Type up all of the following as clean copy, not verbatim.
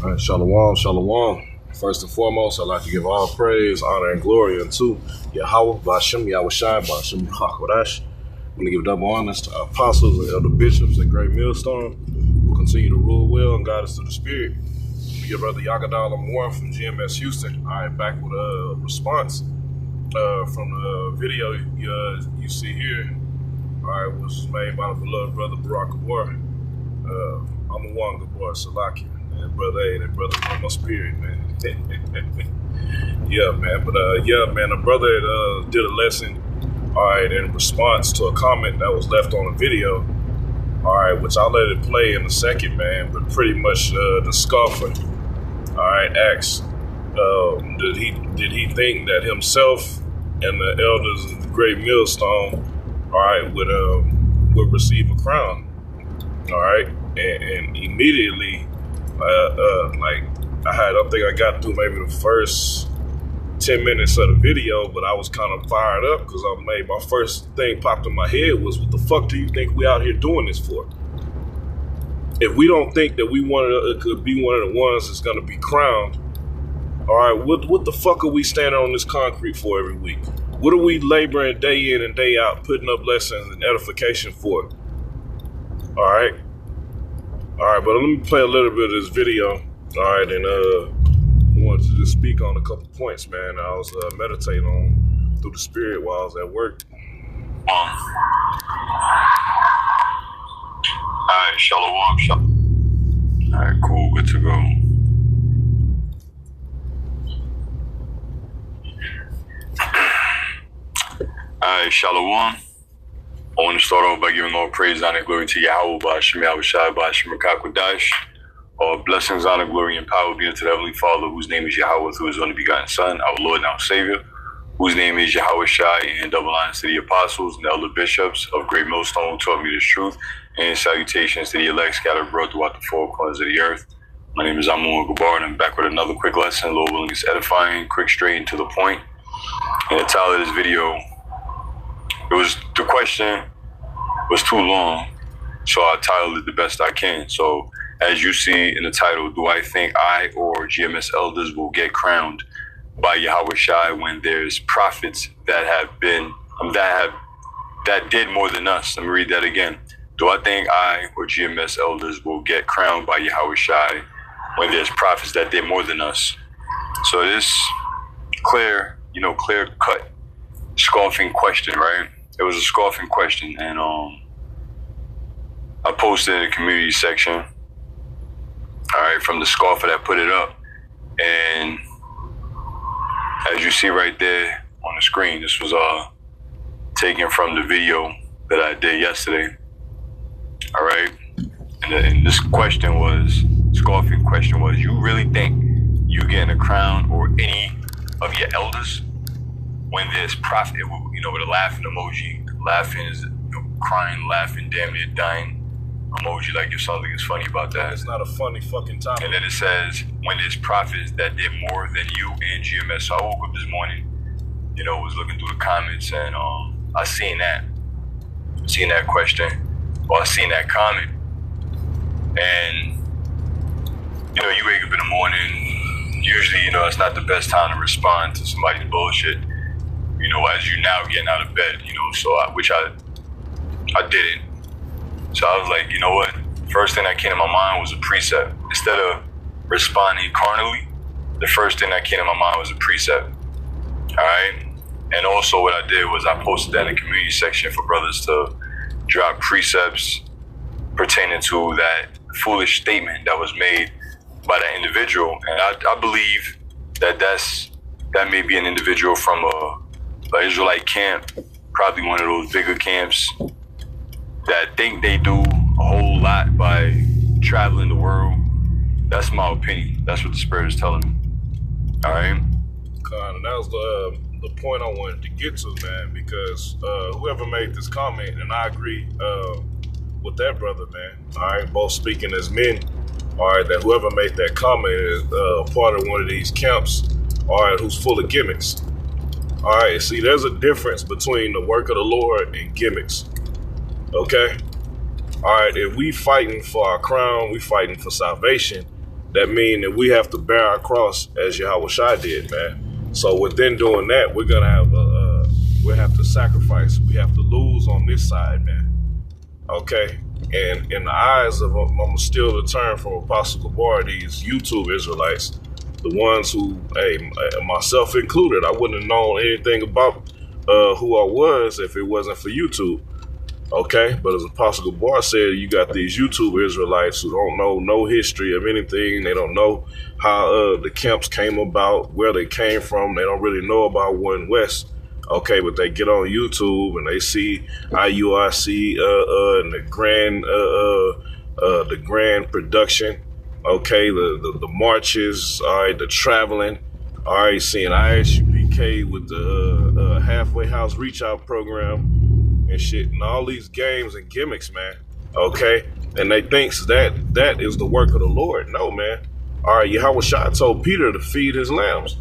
All right, shalom, shalom. First and foremost, I'd like to give all praise, honor, and glory unto Yahweh, Bashem, Yahushai, Bashem, Hakodash. I'm going to give double honors to our apostles and elder bishops at Great Millstone, who continue to rule well and guide us through the Spirit. Your brother Yagadal Moore from GMS Houston. I am back with a response from the video you see here. All right, which was made by the beloved brother Barack Gabor. I'm a one Gabor Salaki. And brother A, that brother from my spirit, man. Yeah, man. But the brother did a lesson, all right, in response to a comment that was left on a video, all right, which I'll let it play in a second, man. But pretty much the scoffer, all right, asked, did he think that himself and the elders of the Great Millstone, all right, would receive a crown, all right, and immediately. I think I got through maybe the first 10 minutes of the video, but I was kind of fired up because my first thing popped in my head was, what the fuck do you think we out here doing this for? If we don't think that could be one of the ones that's going to be crowned, all right, what the fuck are we standing on this concrete for every week? What are we laboring day in and day out, putting up lessons and edification for? All right, but let me play a little bit of this video. All right, and I wanted to just speak on a couple points, man. I was meditating on through the Spirit while I was at work. All right, shalom. All right, cool, good to go. All right, shalom. I want to start off by giving all praise, honor, and glory to Yahweh, Ba'ashem, Yahushai, Ba'ashem, Rakakwadash. All blessings, honor, glory, and power be unto the Heavenly Father, whose name is Yahweh, through his only begotten Son, our Lord and our Savior, whose name is Yahushai, and double honors to the apostles and the elder bishops of Great Millstone who taught me this truth, and salutations to the elect scattered abroad throughout the four corners of the earth. My name is Amun Gabar, and I'm back with another quick lesson. Lord willing, it's edifying, quick, straight, and to the point. And the title of this video, the question was too long, so I titled it the best I can. So, as you see in the title, do I think I or GMS elders will get crowned by Yahushai when there's prophets that did more than us? Let me read that again. Do I think I or GMS elders will get crowned by Yahushai when there's prophets that did more than us? So this clear cut scoffing question, right? It was a scoffing question, and I posted in the community section, all right, from the scoffer that put it up. And as you see right there on the screen, this was taken from the video that I did yesterday, all right? And this scoffing question was, you really think you getting a crown or any of your elders when there's prophet, with a laughing emoji? Laughing is, crying, laughing, damn near dying emoji, like if something is funny about that. It's not a funny fucking topic. And then it says, when there's prophets that did more than you and GMS. So I woke up this morning, was looking through the comments, and I seen that question, or I seen that comment. And, you wake up in the morning, usually, it's not the best time to respond to somebody's bullshit, as you now getting out of bed, which I didn't. So I was like, you know what? First thing that came to my mind was a precept. Instead of responding carnally, the first thing that came to my mind was a precept. All right? And also what I did was I posted that in the community section for brothers to drop precepts pertaining to that foolish statement that was made by that individual. And I believe that may be an individual from an Israelite camp, probably one of those bigger camps, that think they do a whole lot by traveling the world. That's my opinion. That's what the Spirit is telling me. All right? And that was the point I wanted to get to, man, because whoever made this comment, and I agree with that brother, man, all right, both speaking as men, all right, that whoever made that comment is part of one of these camps, all right, who's full of gimmicks. All right, see, there's a difference between the work of the Lord and gimmicks. Okay? All right, if we fighting for our crown, we fighting for salvation, that mean that we have to bear our cross as Yahweh Shai did, man. So within doing that, we're gonna have we have to sacrifice. We have to lose on this side, man. Okay. And in the eyes of, I'm gonna steal the term from Apostle Gabar, these YouTube Israelites, the ones who, hey, myself included, I wouldn't have known anything about who I was if it wasn't for YouTube. Okay, but as Apostle Gabar said, you got these YouTube Israelites who don't know no history of anything. They don't know how the camps came about, where they came from. They don't really know about One West. Okay, but they get on YouTube and they see IUIC and the grand production. Okay, the marches. All right, the traveling. All right, seeing ISUPK with the halfway house reach out program and shit, and all these games and gimmicks, man. Okay, and they thinks that is the work of the Lord. No, man. All right, Yahweh Shai told Peter to feed his lambs.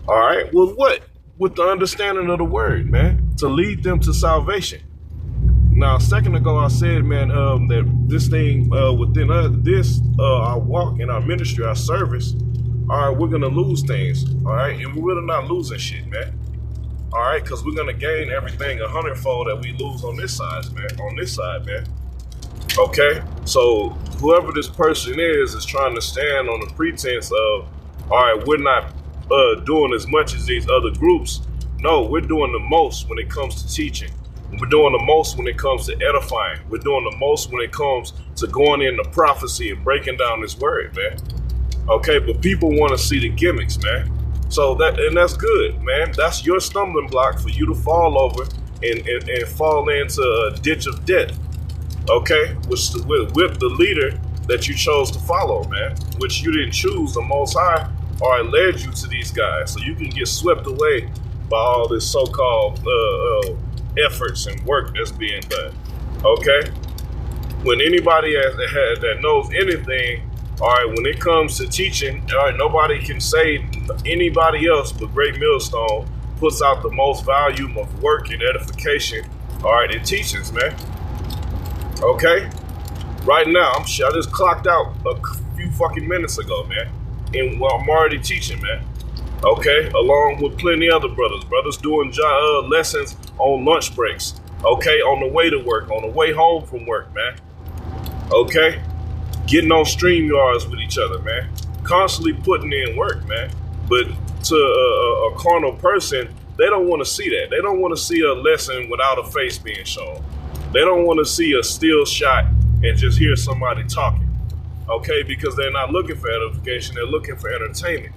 All right, with what? With the understanding of the word, man, to lead them to salvation. Now, a second ago, I said, man, that this thing within us, our walk in our ministry, our service, all right, we're gonna lose things, all right, and we're really not losing shit, man. All right, because we're gonna gain everything 100-fold that we lose on this side, man. On this side, man. Okay, so whoever this person is trying to stand on the pretense of, all right, we're not doing as much as these other groups. No, we're doing the most when it comes to teaching. We're doing the most when it comes to edifying. We're doing the most when it comes to going into prophecy and breaking down this word, man. Okay, but people want to see the gimmicks, man. So that's good, man. That's your stumbling block for you to fall over and fall into a ditch of death. Okay, with the leader that you chose to follow, man, which you didn't choose. The Most High, all right, led you to these guys, so you can get swept away by all this so-called efforts and work that's being done. Okay, when anybody that knows anything. All right, when it comes to teaching, all right, nobody can say anybody else but Great Millstone puts out the most volume of work and edification, all right, in teachings, man. Okay? Right now, I just clocked out a few fucking minutes ago, man, and I'm already teaching, man. Okay? Along with plenty other brothers doing lessons on lunch breaks, okay, on the way to work, on the way home from work, man. Okay? Getting on StreamYards with each other, man. Constantly putting in work, man. But to a carnal person, they don't want to see that. They don't want to see a lesson without a face being shown. They don't want to see a still shot and just hear somebody talking. Okay, because they're not looking for edification, they're looking for entertainment.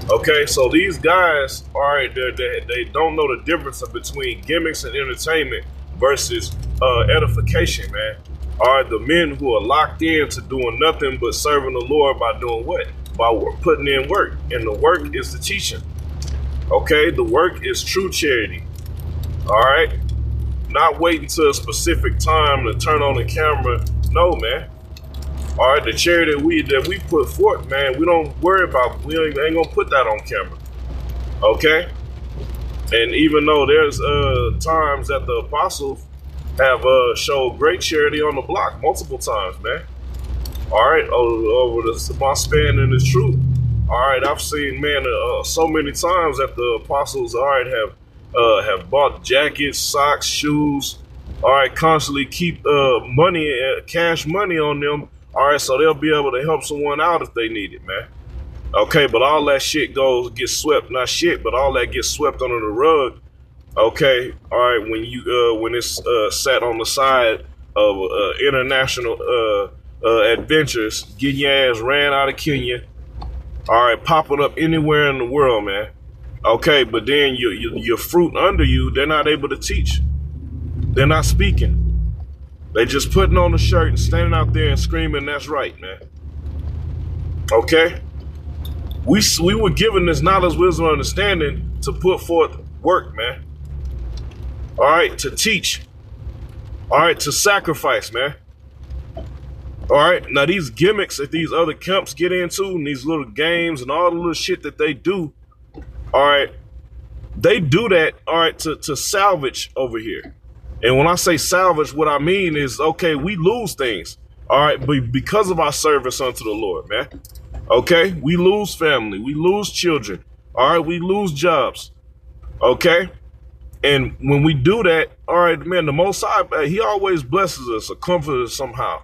Okay, so these guys, all right, they don't know the difference between gimmicks and entertainment versus edification, man. Are the men who are locked into doing nothing but serving the Lord by doing what? By putting in work. And the work is the teaching. Okay? The work is true charity. All right? Not waiting till a specific time to turn on the camera. No, man. All right? The charity that we put forth, man, we don't worry about. We ain't going to put that on camera. Okay? And even though there's times that the apostles have showed great charity on the block multiple times, man. All right, over my span in the truth. All right, I've seen, man, so many times that the apostles, all right, have bought jackets, socks, shoes. All right, constantly keep money, cash money on them. All right, so they'll be able to help someone out if they need it, man. Okay, but all that shit gets swept, not shit, but all that gets swept under the rug. Okay, all right, when it's sat on the side of international adventures, getting your ass ran out of Kenya, all right, popping up anywhere in the world, man. Okay, but then your fruit under you, they're not able to teach. They're not speaking. They just putting on the shirt and standing out there and screaming, that's right, man. Okay? We were given this knowledge, wisdom, understanding to put forth work, man. All right, to teach. All right, to sacrifice, man. All right, now these gimmicks that these other camps get into and these little games and all the little shit that they do, all right, they do that, all right, to salvage over here. And when I say salvage, what I mean is, okay, we lose things. All right, but because of our service unto the Lord, man. Okay, we lose family, we lose children. All right, we lose jobs. Okay, and when we do that, all right, man, the Most High, He always blesses us or comforts us somehow.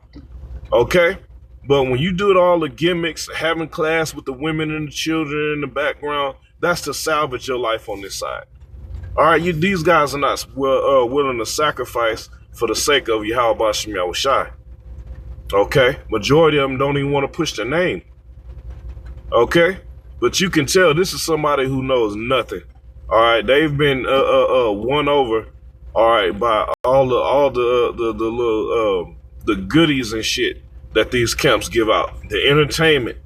Okay, but when you do all the gimmicks, having class with the women and the children in the background, that's to salvage your life on this side. All right, these guys are not willing to sacrifice for the sake of Yahweh Shem Yahushai. Okay, majority of them don't even want to push the name. Okay, but you can tell this is somebody who knows nothing. All right, they've been won over. All right, by all the goodies and shit that these camps give out, the entertainment.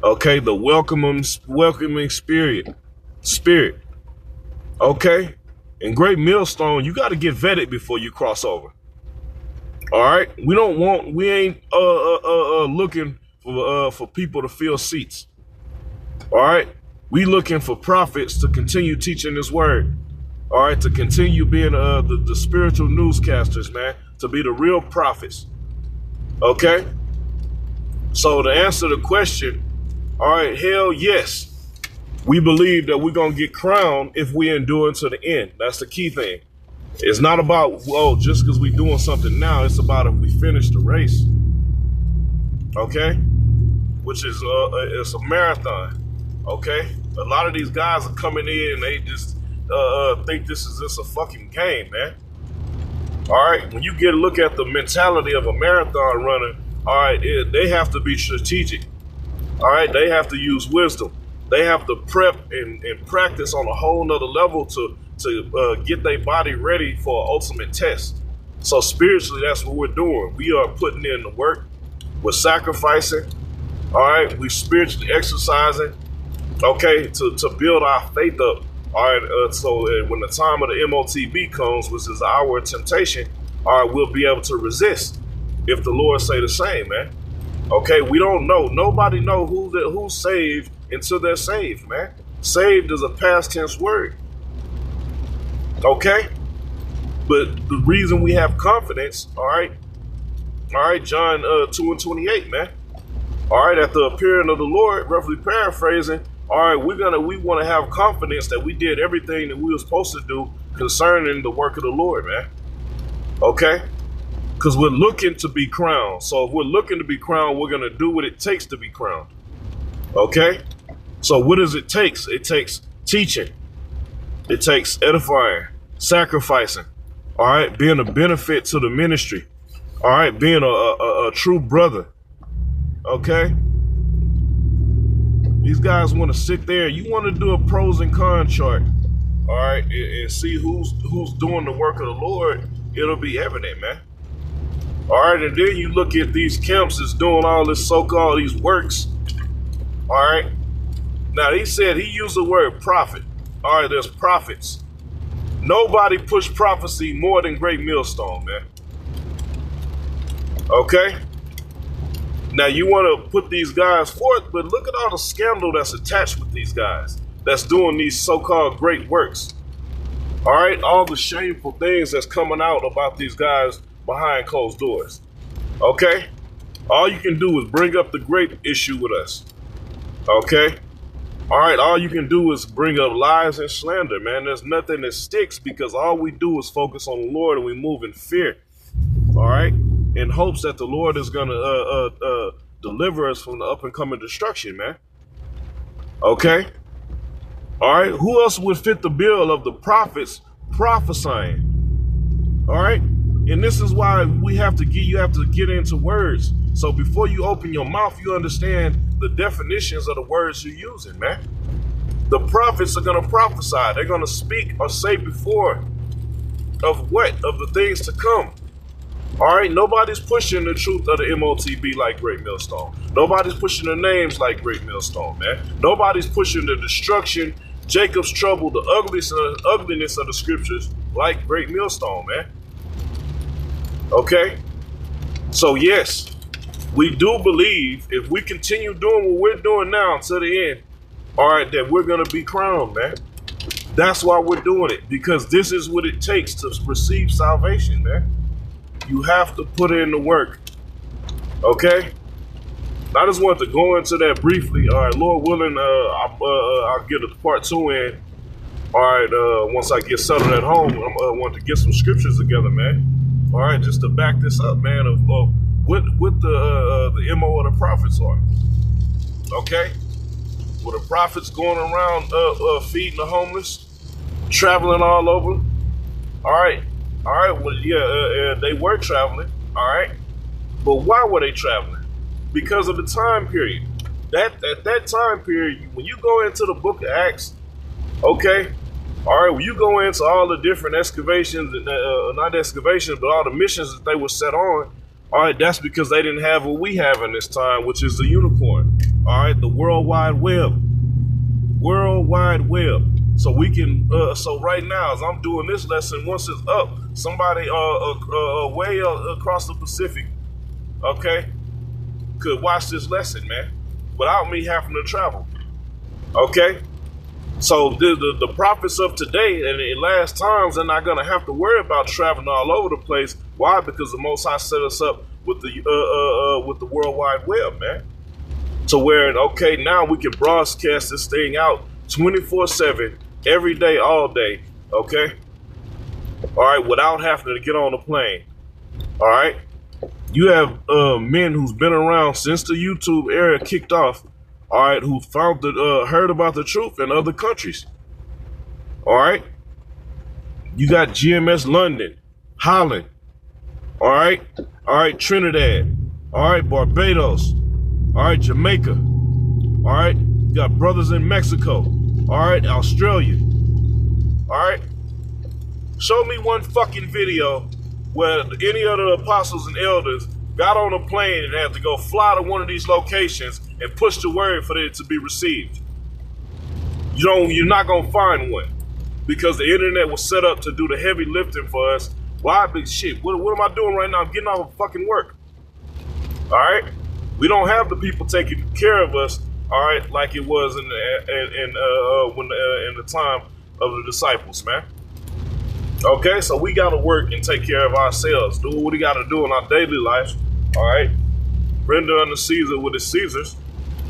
Okay, the welcoming spirit. Okay, in Great Millstone, you got to get vetted before you cross over. All right, we ain't looking for people to fill seats. All right, we looking for prophets to continue teaching this word. All right, to continue being the spiritual newscasters, man, to be the real prophets. Okay, so to answer the question, all right, hell yes. We believe that we're going to get crowned if we endure to the end. That's the key thing. It's not about, just because we're doing something now. It's about if we finish the race. Okay? Which is, it's a marathon. Okay? A lot of these guys are coming in and they just think this is just a fucking game, man. All right? When you get a look at the mentality of a marathon runner, all right, they have to be strategic. All right? They have to use wisdom. They have to prep and practice on a whole nother level to get their body ready for an ultimate test. So spiritually, that's what we're doing. We are putting in the work. We're sacrificing. All right, we're spiritually exercising. Okay, to build our faith up. All right, so when the time of the MOTB comes, which is our temptation, all right, we'll be able to resist if the Lord say the same, man. Okay, we don't know. Nobody know who's saved until they're saved, man. Saved is a past tense word. Okay? But the reason we have confidence, all right, John 2:28, man. All right, at the appearing of the Lord, roughly paraphrasing, all right, we want to have confidence that we did everything that we were supposed to do concerning the work of the Lord, man. Okay? Because we're looking to be crowned. So if we're looking to be crowned, we're going to do what it takes to be crowned. Okay? So what does it take? It takes teaching. It takes edifying, sacrificing. All right? Being a benefit to the ministry. All right? Being a true brother. Okay? These guys want to sit there. You want to do a pros and cons chart. All right? And see who's doing the work of the Lord. It'll be evident, man. All right, and then you look at these camps that's doing all this so-called these works. All right. Now, he said he used the word prophet. All right, there's prophets. Nobody pushed prophecy more than Great Millstone, man. Okay. Now, you want to put these guys forth, but look at all the scandal that's attached with these guys that's doing these so-called great works. All right, all the shameful things that's coming out about these guys behind closed doors. Okay? All you can do is bring up the grape issue with us. Okay? All right, all you can do is bring up lies and slander, man. There's nothing that sticks because all we do is focus on the Lord and we move in fear. All right? In hopes that the Lord is going to deliver us from the up and coming destruction, man. Okay? All right? Who else would fit the bill of the prophets prophesying? All right? And this is why you have to get into words. So before you open your mouth, you understand the definitions of the words you're using, man. The prophets are going to prophesy. They're going to speak or say before of what? Of the things to come. All right? Nobody's pushing the truth of the MOTB like Great Millstone. Nobody's pushing the names like Great Millstone, man. Nobody's pushing the destruction, Jacob's trouble, the ugliness of the scriptures like Great Millstone, man. Okay? So yes, we do believe if we continue doing what we're doing now to the end, all right, that we're going to be crowned, man. That's why we're doing it, because this is what it takes to receive salvation, man. You have to put in the work. Okay? I just wanted to go into that briefly. All right, Lord willing, I'll get a part 2 in. All right, once I get settled at home, I want to get some scriptures together, man. All right, just to back this up, man, of what the MO of the prophets are. Okay? Were the prophets going around feeding the homeless, traveling all over? All right, well, yeah, they were traveling, all right? But why were they traveling? Because of the time period. At that time period, when you go into the book of Acts, okay, all right, when you go into all the different excavations, not excavations, but all the missions that they were set on, all right, that's because they didn't have what we have in this time, which is the unicorn, all right, the World Wide Web. World Wide Web. So we can, so right now, as I'm doing this lesson, once it's up, somebody way across the Pacific, okay, could watch this lesson, man, without me having to travel. Okay? So the prophets of today and in last times, they're not going to have to worry about traveling all over the place. Why? Because the Most High set us up with the World Wide Web, man. To where, okay, now we can broadcast this thing out 24/7, every day, all day, okay? All right, without having to get on a plane. All right? You have men who's been around since the YouTube era kicked off, all right, who heard about the truth in other countries. All right? You got GMS London, Holland, all right, Trinidad, all right, Barbados, all right, Jamaica, all right, you got brothers in Mexico, all right, Australia, all right. Show me one fucking video where any of the apostles and elders got on a plane and had to go fly to one of these locations and push the word for it to be received. You're not gonna find one, because the internet was set up to do the heavy lifting for us. Why? Big shit. What am I doing right now? I'm getting off of fucking work. All right, we don't have the people taking care of us. All right, like it was in the time of the disciples, man. Okay, so we gotta work and take care of ourselves. Do what we gotta do in our daily life. All right, render unto Caesar what is Caesar's.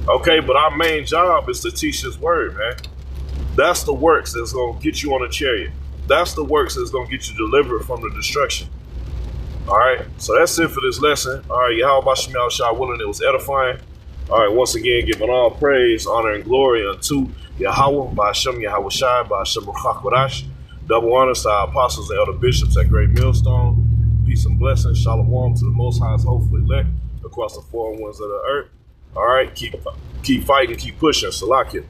Okay, but our main job is to teach His word, man. That's the works that's gonna get you on a chariot. That's the works that's gonna get you delivered from the destruction. All right, so that's it for this lesson. All right, Yahweh Bashem Yahushua willing, it was edifying. All right, once again, giving all praise, honor, and glory unto Yahweh, Bashem Yahushua, Bashem Ruach. Double honors to our apostles and elder bishops at Great Millstone. Peace and blessings. Shalom to the Most High's hopefully elect across the four winds of the earth. All right, keep fighting, keep pushing. Salakia.